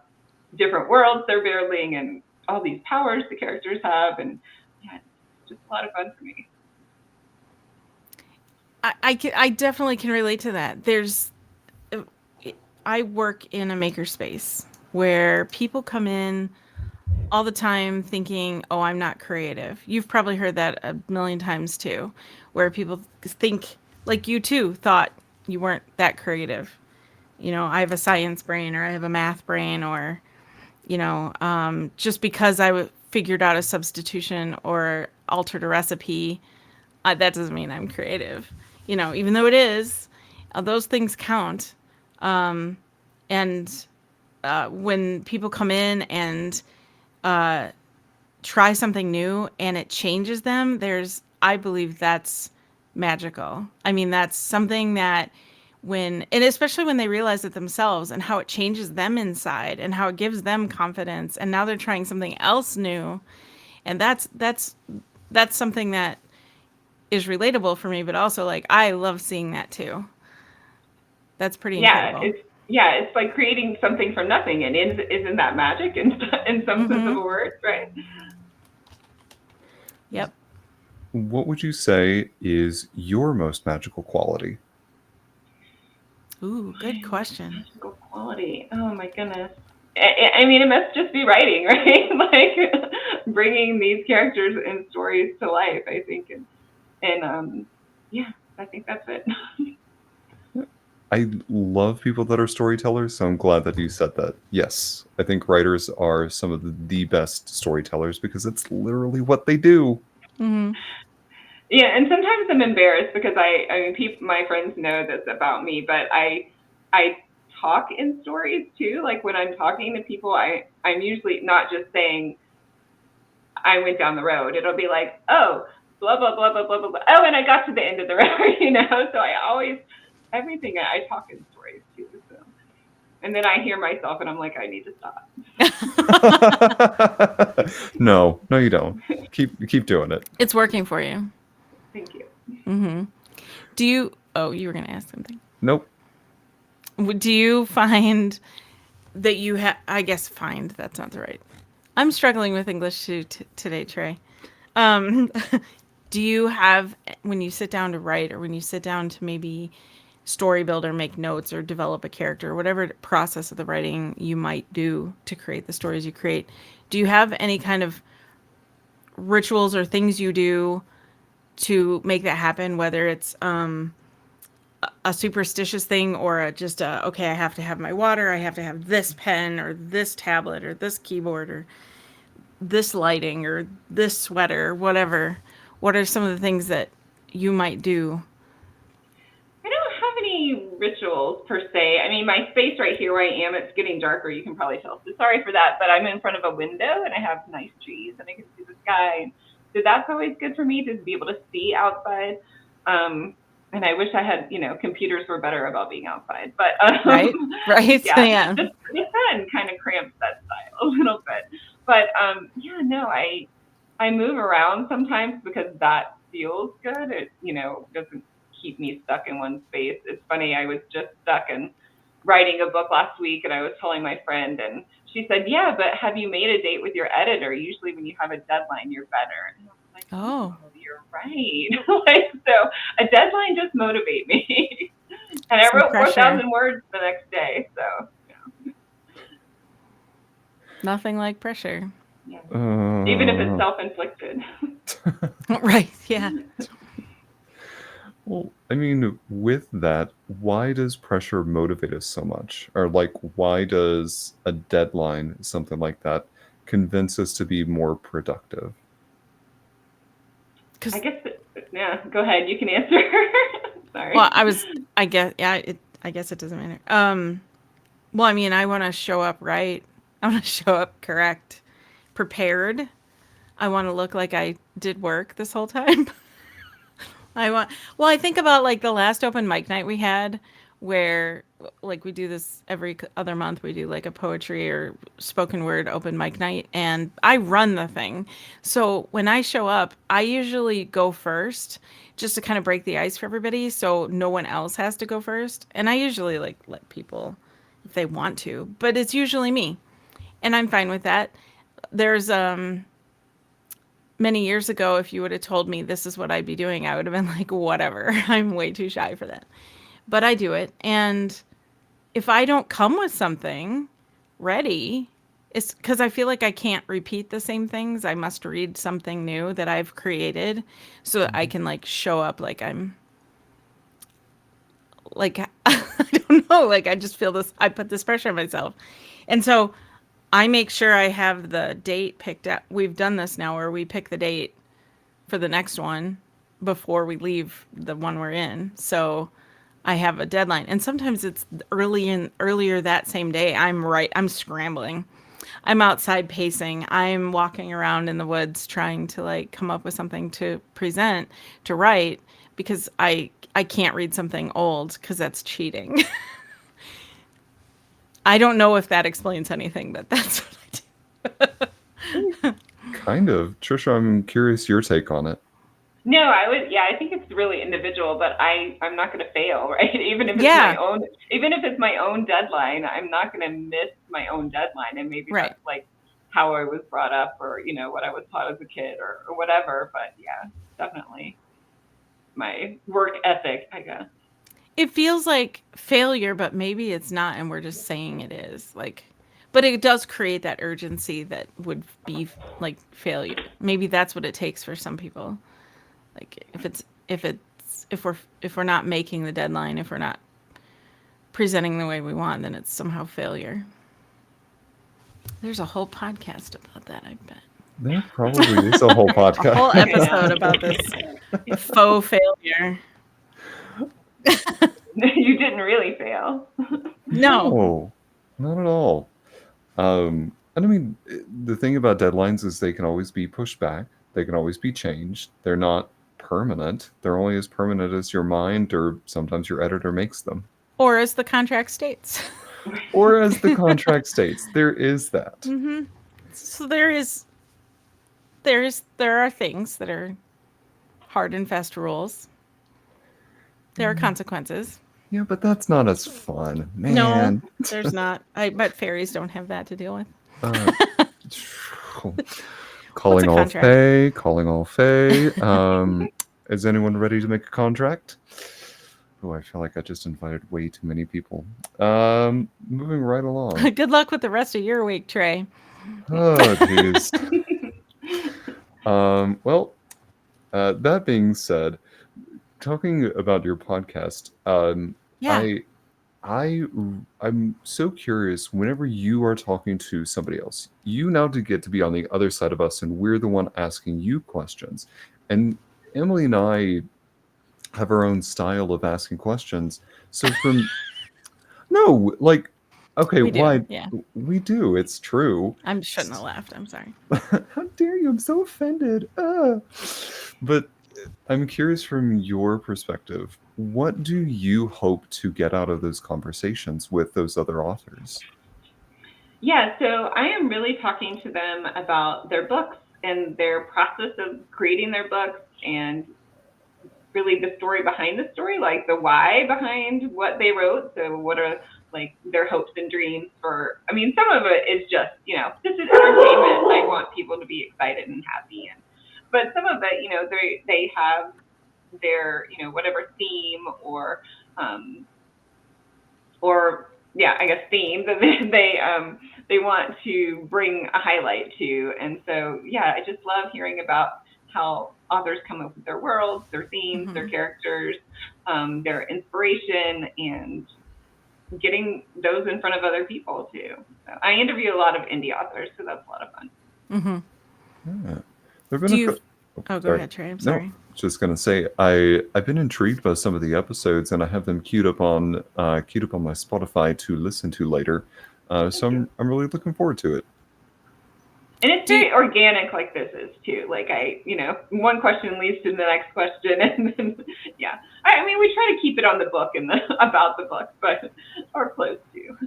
C: different worlds they're building and all these powers the characters have. And yeah, it's just a lot of fun for me.
B: I definitely can relate to that. I work in a makerspace where people come in all the time thinking, oh, I'm not creative. You've probably heard that a million times too, where people think, like you too, thought you weren't that creative. I have a science brain, or I have a math brain, or, just because I figured out a substitution or altered a recipe, that doesn't mean I'm creative, even though it is. Those things count. And when people come in and try something new and it changes them, I believe that's magical. I mean, that's something that and especially when they realize it themselves and how it changes them inside and how it gives them confidence. And now they're trying something else new. And that's something that is relatable for me, but also like, I love seeing that too. That's pretty incredible.
C: It's like creating something from nothing, and isn't that magic in some sense of a word, right?
B: Yep.
A: What would you say is your most magical quality?
B: Ooh, good question.
C: Magical quality. Oh my goodness. I mean, it must just be writing, right? Like bringing these characters and stories to life, I think, and yeah, I think that's it.
A: I love people that are storytellers, so I'm glad that you said that. Yes, I think writers are some of the best storytellers because it's literally what they do.
B: Mm-hmm.
C: Yeah, and sometimes I'm embarrassed because I mean, my friends know this about me, but I talk in stories too. Like when I'm talking to people, I'm usually not just saying I went down the road. It'll be like, oh, blah blah blah blah blah blah. Blah. Oh, and I got to the end of the road, you know. So I always everything I talk in stories too. So, and then I hear myself and I'm like, I need to stop.
A: No, you don't. Keep doing it.
B: It's working for you.
C: Thank you.
B: Mm-hmm. Do you? Oh, you were going to ask something.
A: Nope.
B: Do you find that you have? I guess find that's not the right. I'm struggling with English too today, Trey. Do you have, when you sit down to write, or when you sit down to maybe story build or make notes or develop a character, whatever process of the writing you might do to create the stories you create, do you have any kind of rituals or things you do to make that happen, whether it's a superstitious thing or just okay, I have to have my water, I have to have this pen or this tablet or this keyboard or this lighting or this sweater, whatever? What are some of the things that you might do?
C: I don't have any rituals per se. I mean, my space right here where I am, it's getting darker. You can probably tell. So sorry for that, but I'm in front of a window and I have nice trees and I can see the sky. So that's always good for me to be able to see outside. And I wish I had, computers were better about being outside. But
B: right.
C: yeah. The sun kind of cramps that style a little bit. But I move around sometimes because that feels good. It doesn't keep me stuck in one space. It's funny, I was just stuck in writing a book last week and I was telling my friend and she said, yeah, but have you made a date with your editor? Usually when you have a deadline, you're better. And I was like, oh, you're right. So a deadline just motivates me. And I wrote 4,000 words the next day. So
B: nothing like pressure.
C: Yeah. Even if it's self-inflicted.
B: Right, yeah.
A: Well, I mean, with that, why does pressure motivate us so much? Or why does a deadline, something like that, convince us to be more productive?
C: I guess, go ahead. You can answer. Sorry.
B: Well, I guess it doesn't matter. Well, I mean, I want to show up right. I want to show up correct, prepared. I want to look like I did work this whole time. I think about the last open mic night we had where we do this every other month. We do a poetry or spoken word open mic night and I run the thing. So when I show up, I usually go first just to kind of break the ice for everybody. So no one else has to go first. And I usually let people if they want to, but it's usually me and I'm fine with that. There's, many years ago, if you would have told me this is what I'd be doing, I would have been like, whatever. I'm way too shy for that. But I do it. And if I don't come with something ready, it's because I feel like I can't repeat the same things. I must read something new that I've created so that I can show up I'm I don't know, I just feel this, I put this pressure on myself. And so I make sure I have the date picked out. We've done this now where we pick the date for the next one before we leave the one we're in. So I have a deadline. And sometimes it's earlier that same day. I'm scrambling. I'm outside pacing. I'm walking around in the woods trying to like come up with something to present, to write, because I can't read something old because that's cheating. I don't know if that explains anything, but that's what I do.
A: Kind of. Tricia, I'm curious your take on it.
C: No, I think it's really individual, but I'm not going to fail, right? Even if it's
B: Yeah.
C: my own deadline, I'm not going to miss my own deadline. And maybe
B: Right.
C: that's like how I was brought up, or, what I was taught as a kid, or whatever. But yeah, definitely my work ethic, I guess.
B: It feels like failure, but maybe it's not, and we're just saying it is. Like, but it does create that urgency that would be like failure. Maybe that's what it takes for some people. Like if we're not making the deadline, if we're not presenting the way we want, then it's somehow failure. There's a whole podcast about that, I bet.
A: There probably is a whole podcast.
B: A whole episode about this faux failure.
C: You didn't really fail.
B: No.
A: Not at all. And I mean, the thing about deadlines is they can always be pushed back. They can always be changed. They're not permanent. They're only as permanent as your mind or sometimes your editor makes them.
B: Or as the contract states.
A: Or as the contract states. There is that.
B: Mm-hmm. So there are things that are hard and fast rules. There are consequences.
A: Yeah, but that's not as fun, man.
B: No, there's not. I bet fairies don't have that to deal with.
A: Calling all
B: contract?
A: Fae. Calling all Fae. Is anyone ready to make a contract? Oh, I feel like I just invited way too many people. Moving right along.
B: Good luck with the rest of your week, Trey.
A: Oh, jeez. Well, that being said, talking about your podcast,
B: Yeah.
A: I'm so curious. Whenever you are talking to somebody else, you now get to be on the other side of us, and we're the one asking you questions. And Emily and I have our own style of asking questions. So no, like, okay,
B: We do,
A: why?
B: yeah.
A: We do. It's true.
B: I shouldn't have laughed. I'm sorry.
A: How dare you? I'm so offended. But I'm curious from your perspective, what do you hope to get out of those conversations with those other authors?
C: Yeah, so I am really talking to them about their books and their process of creating their books, and really the story behind the story, like the why behind what they wrote. So what are like their hopes and dreams for, I mean, some of it is just, this is entertainment. I want people to be excited and happy. But some of it, they have their, whatever theme or I guess theme that they want to bring a highlight to. And so, yeah, I just love hearing about how authors come up with their worlds, their themes,
B: Mm-hmm.
C: their characters, their inspiration, and getting those in front of other people too. So I interview a lot of indie authors, so that's a lot of fun.
B: Mm-hmm.
A: Yeah. There've been
B: Go ahead, Trey. I'm sorry.
A: No, just gonna say I've been intrigued by some of the episodes, and I have them queued up on my Spotify to listen to later. So I'm really looking forward to it.
C: And it's very organic, like this is too. Like one question leads to the next question, and then I mean, we try to keep it on the book and about the book, but or close to.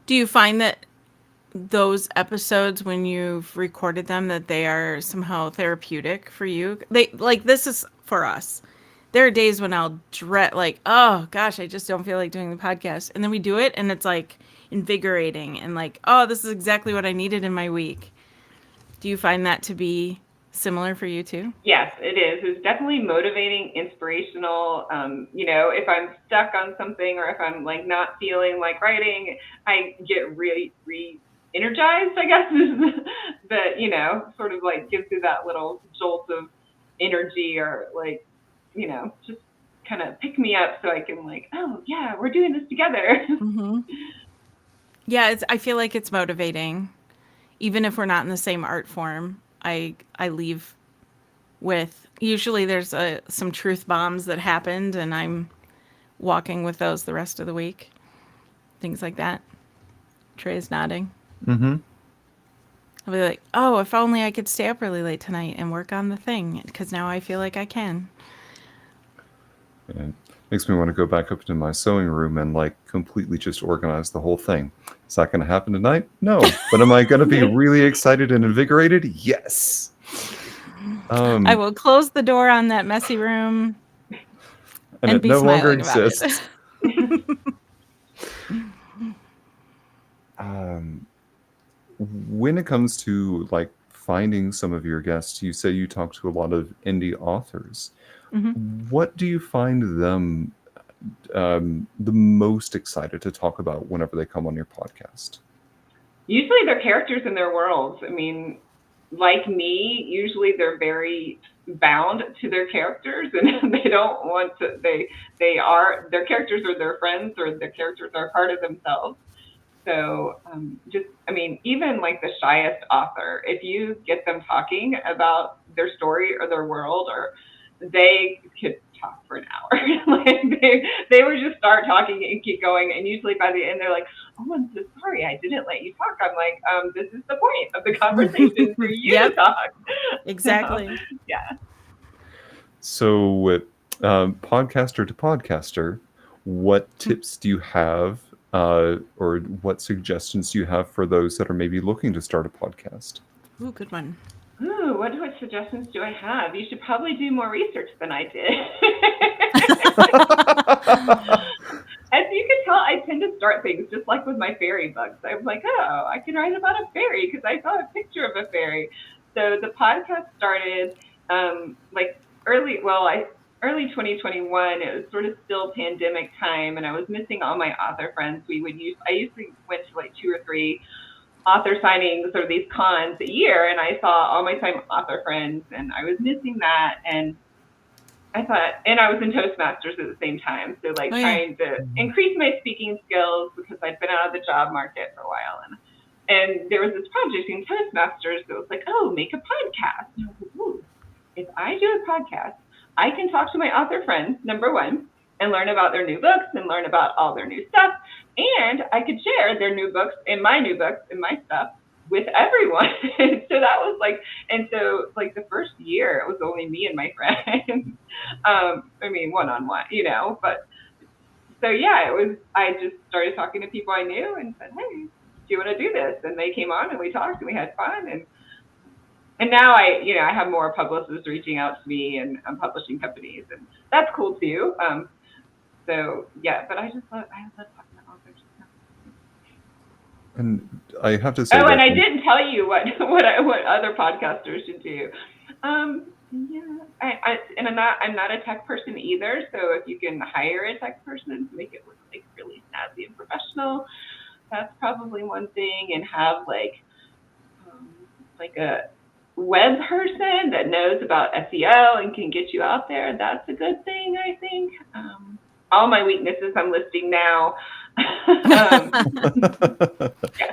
B: Do you find that those episodes, when you've recorded them, that they are somehow therapeutic for you? This is for us. There are days when I'll dread, like, oh gosh, I just don't feel like doing the podcast, and then we do it, and it's like invigorating and like, oh, this is exactly what I needed in my week. Do you find that to be similar for you too?
C: Yes, it is. It's definitely motivating, inspirational. If I'm stuck on something, or if I'm like not feeling like writing, I get really energized, I guess, that, sort of like gives you that little jolt of energy, or like, just kind of pick me up so I can like, oh yeah, we're doing this together.
B: Mm-hmm. Yeah, I feel like it's motivating. Even if we're not in the same art form, I leave with, usually there's some truth bombs that happened, and I'm walking with those the rest of the week. Things like that. Trey's nodding.
A: Mm-hmm.
B: I'll be like, oh, if only I could stay up really late tonight and work on the thing, because now I feel like I can.
A: And makes me want to go back up to my sewing room and like completely just organize the whole thing. Is that going to happen tonight? No. But am I going to be really excited and invigorated? Yes.
B: I will close the door on that messy room
A: and
B: and
A: it
B: be
A: no longer
B: smiling about it.
A: exists. When it comes to like finding some of your guests, you say you talk to a lot of indie authors.
B: Mhm.
A: What do you find them the most excited to talk about whenever they come on your podcast?
C: Usually they're characters in their worlds. I mean, like me, usually they're very bound to their characters, and they don't want to, their characters are their friends, or their characters are part of themselves. So even like the shyest author, if you get them talking about their story or their world, or they could talk for an hour. Like they would just start talking and keep going. And usually by the end, they're like, oh, I'm so sorry, I didn't let you talk. I'm like, this is the point of the conversation, for you to talk.
B: Exactly.
C: So, yeah.
A: So with podcaster to podcaster, what tips do you have or what suggestions do you have for those that are maybe looking to start a podcast?
B: Ooh, good one.
C: Ooh, what suggestions do I have? You should probably do more research than I did. As you can tell, I tend to start things just like with my fairy books. I'm like, oh, I can write about a fairy because I saw a picture of a fairy. So the podcast started early 2021. It was sort of still pandemic time, and I was missing all my author friends. I usually went to like 2 or 3 author signings or these cons a year, and I saw all my time author friends, and I was missing that. And I thought, and I was in Toastmasters at the same time, so trying to increase my speaking skills because I'd been out of the job market for a while, and there was this project in Toastmasters that was like, oh, make a podcast. And I was like, ooh, if I do a podcast, I can talk to my author friends, number one, and learn about their new books and learn about all their new stuff. And I could share their new books and my new books and my stuff with everyone. So that was the first year, it was only me and my friends. One-on-one, but so yeah, I just started talking to people I knew and said, hey, do you want to do this? And they came on and we talked and we had fun. And now I have more publicists reaching out to me and publishing companies, and that's cool too. So yeah, but I love talking to authors.
A: And I have to say,
C: and I didn't tell you what other podcasters should do. Yeah, I'm not a tech person either. So if you can hire a tech person to make it look like really snazzy and professional, that's probably one thing. And have a web person that knows about SEO and can get you out there. That's a good thing, I think. All my weaknesses I'm listing now.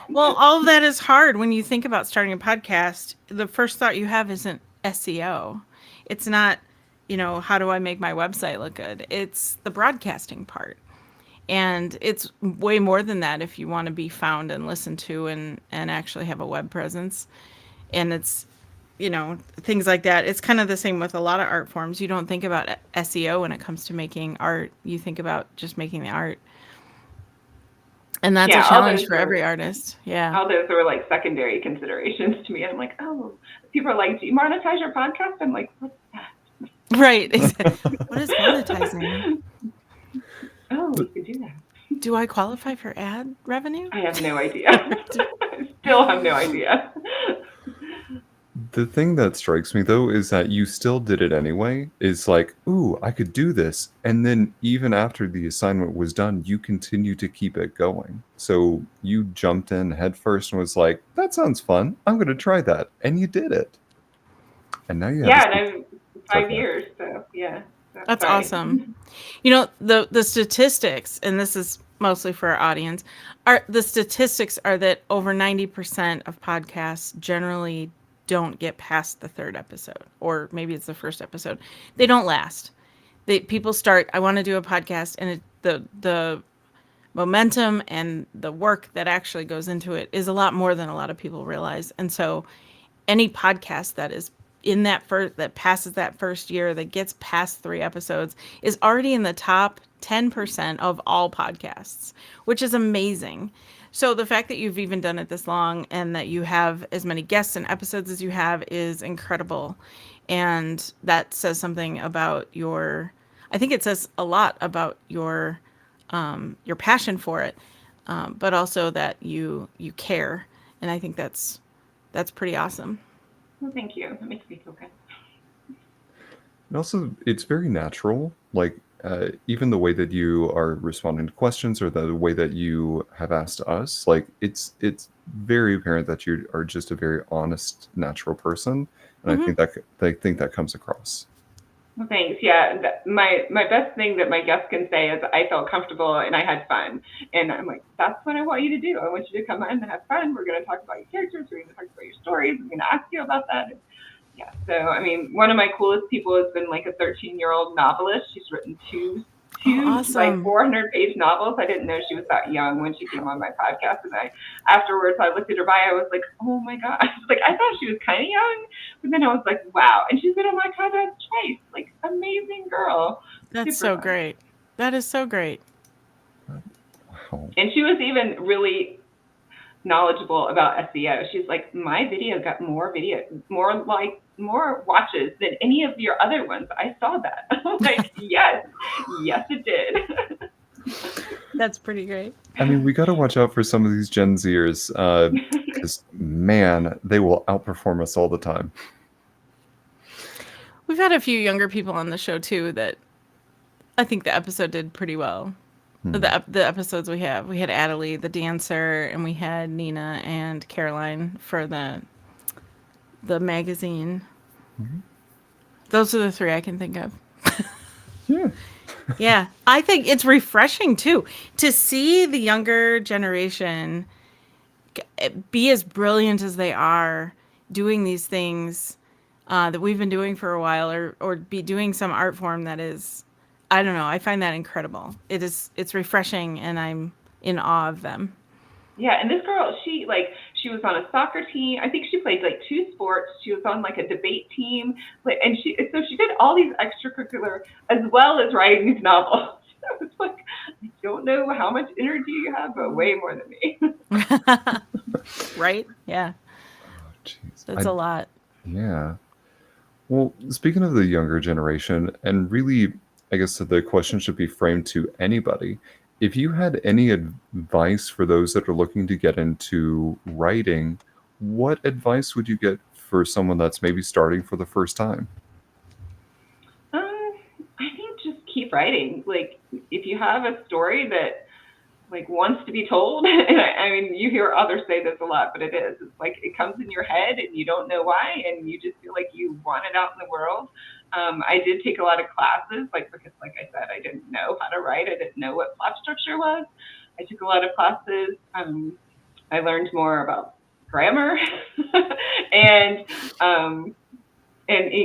B: Well, all of that is hard when you think about starting a podcast. The first thought you have isn't SEO. It's not, how do I make my website look good? It's the broadcasting part. And it's way more than that if you want to be found and listened to and actually have a web presence. And it's, things like that. It's kind of the same with a lot of art forms. You don't think about SEO when it comes to making art. You think about just making the art. And that's a challenge for every artist. Yeah.
C: All those are secondary considerations to me. I'm like, oh, people are like, do you monetize your podcast? I'm like, what's that?
B: Right. Exactly. What is monetizing?
C: Oh, you can do that.
B: Do I qualify for ad revenue?
C: I have no idea. Still have no idea.
A: The thing that strikes me, though, is that you still did it anyway. Is like, ooh, I could do this. And then even after the assignment was done, you continue to keep it going. So you jumped in head first and was like, that sounds fun. I'm going to try that. And you did it. And now you have
C: and I'm 5 years. So, yeah.
B: That's awesome. The statistics, and this is mostly for our audience, the statistics are that over 90% of podcasts generally don't get past the 3rd episode, or maybe it's the 1st episode. They don't last. People start, I want to do a podcast, and the momentum and the work that actually goes into it is a lot more than a lot of people realize. And so any podcast that is in that passes that first year, that gets past 3 episodes, is already in the top 10% of all podcasts, which is amazing. So the fact that you've even done it this long and that you have as many guests and episodes as you have is incredible. And that says something about I think it says a lot about your passion for it, but also that you care. And I think that's pretty awesome.
C: Well, thank you. That makes me feel good.
A: And also, it's very natural. Like, even the way that you are responding to questions or the way that you have asked us, like, it's very apparent that you are just a very honest, natural person. And
B: Mm-hmm.
A: I think that comes across.
C: Well, thanks. Yeah, my best thing that my guests can say is I felt comfortable and I had fun. And I'm like, that's what I want you to do. I want you to come on and have fun. We're going to talk about your characters. We're going to talk about your stories. I'm going to ask you about that. And yeah. So, I mean, one of my coolest people has been like a 13-year-old novelist. She's written two like
B: Awesome.
C: 400-page novels. I didn't know she was that young when she came on my podcast. And afterwards, I looked at her bio. I was like, oh my God. Like, I thought she was kind of young, but then I was like, wow. And she's been on my podcast twice. Like, amazing girl.
B: That's
C: Super
B: so
C: fun.
B: great. That is so great.
A: Wow.
C: And she was even really knowledgeable about SEO. She's like, my video got more watches than any of your other ones. I saw that. I'm like, yes, it did.
B: That's pretty great.
A: I mean, we got to watch out for some of these Gen Zers because, man, they will outperform us all the time.
B: We've had a few younger people on the show too that I think the episode did pretty well. The episodes we had Adelie, the dancer, and we had Nina and Caroline for the magazine. Those are the 3 I can think of.
A: Yeah.
B: Yeah, I think it's refreshing too to see the younger generation be as brilliant as they are doing these things that we've been doing for a while, or be doing some art form that is, I don't know, I find that incredible. It's refreshing, and I'm in awe of them.
C: Yeah, and this girl, she was on a soccer team. I think she played like 2 sports. She was on like a debate team, and she did all these extracurricular as well as writing these novels. So it's like, I don't know how much energy you have, but way more than me.
B: Right? Yeah,
A: Oh, jeez.
B: that's a lot.
A: Yeah. Well, speaking of the younger generation, and really, I guess the question should be framed to anybody. If you had any advice for those that are looking to get into writing, what advice would you get for someone that's maybe starting for the first time?
C: I think just keep writing. Like, if you have a story that like wants to be told, and I mean, you hear others say this a lot, but it's like it comes in your head and you don't know why, and you just feel like you want it out in the world. I did take a lot of classes, because like I said, I didn't know how to write. I didn't know what plot structure was. I took a lot of classes. I learned more about grammar, and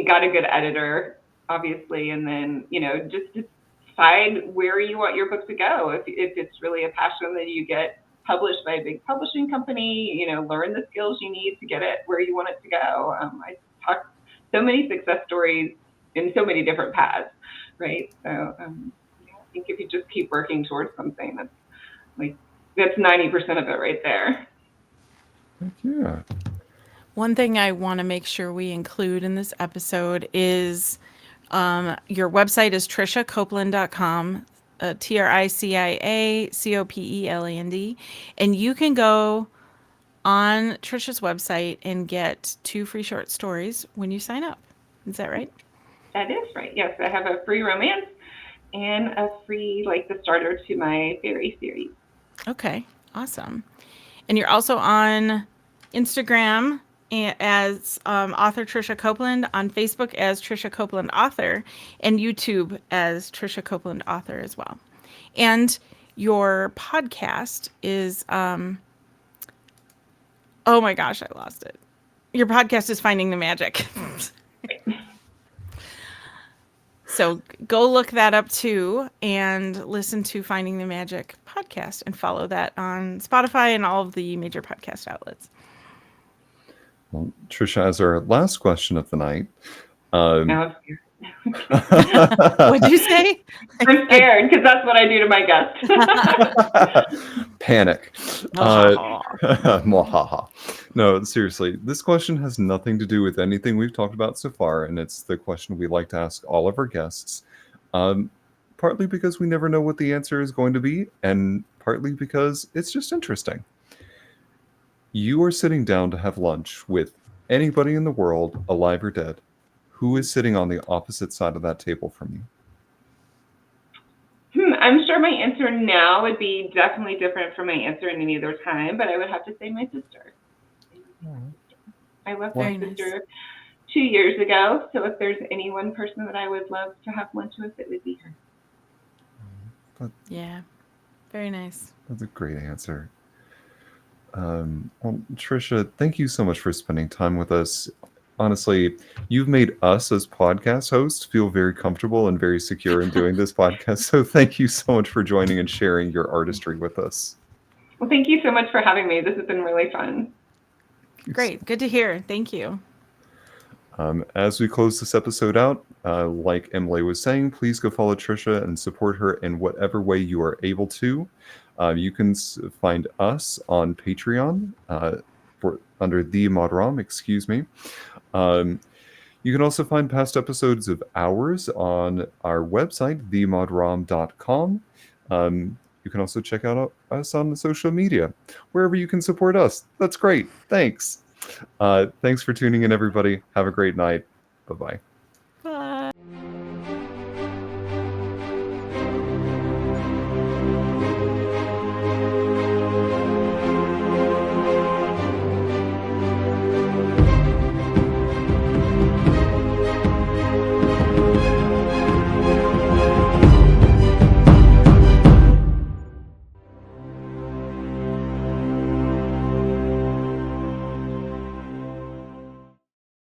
C: got a good editor, obviously, and then just decide where you want your book to go. If it's really a passion that you get published by a big publishing company, learn the skills you need to get it where you want it to go. I talked so many success stories in so many different paths, right? So I think if you just keep working towards something, that's 90% of it right there.
A: Heck yeah.
B: One thing I want to make sure we include in this episode is your website is triciacopeland.com, TRICIACOPELAND, and you can go on Tricia's website and get 2 free short stories when you sign up. Is that right?
C: That is right. Yes, I have a free romance and a free, the starter to my fairy series.
B: Okay, awesome. And you're also on Instagram as author Tricia Copeland, on Facebook as Tricia Copeland Author, and YouTube as Tricia Copeland Author as well. And your podcast is, oh my gosh, I lost it. Your podcast is Finding the Magic. So go look that up too and listen to Finding the Magic podcast and follow that on Spotify and all of the major podcast outlets.
A: Well, Tricia, as our last question of the night.
C: Now I'm scared.
B: What'd you say?
C: I'm scared because that's what I do to my guests.
A: Panic.
B: Oh.
A: Mwahaha. No, seriously, this question has nothing to do with anything we've talked about so far, and it's the question we like to ask all of our guests. Partly because we never know what the answer is going to be, and partly because it's just interesting. You are sitting down to have lunch with anybody in the world, alive or dead. Who is sitting on the opposite side of that table from you?
C: I'm sure my answer now would be definitely different from my answer in any other time, but I would have to say my sister. I left my sister 2 years ago, so if there's any one person that I would love to have lunch with, it would be her.
B: Yeah, very nice.
A: That's a great answer. Well, Tricia, thank you so much for spending time with us. Honestly, you've made us as podcast hosts feel very comfortable and very secure in doing this podcast. So thank you so much for joining and sharing your artistry with us.
C: Well, thank you so much for having me. This has been really fun.
B: Great. Good to hear. Thank you.
A: As we close this episode out, like Emily was saying, please go follow Tricia and support her in whatever way you are able to. You can find us on Patreon under The Mod Rom, excuse me. You can also find past episodes of ours on our website, themodrom.com. You can also check out us on the social media, wherever you can support us. That's great. Thanks. Thanks for tuning in, everybody. Have a great night. Bye-bye.